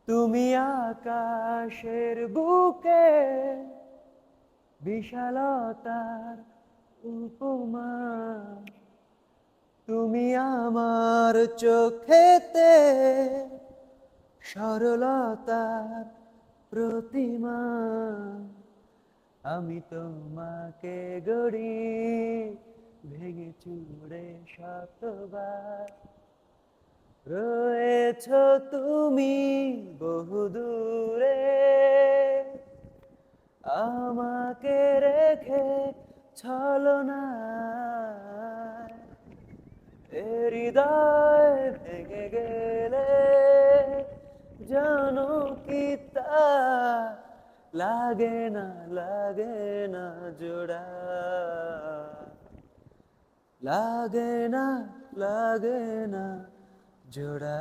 তুমি আকাশের বুকে বিশালতার উপমা, তুমি আমার চোখেতে সরলতার প্রতিমা। আমি তোমাকে গড়ি ভেঙে চুড়ে শতবার, রয়েছ তুমি বহুদূরে, আমাকে রেখে ছলনায় এ হৃদয় ভেঙে গেলে জানো কি তা লাগে না, লাগে না জোড়া, লাগে না, লাগে না জোড়া।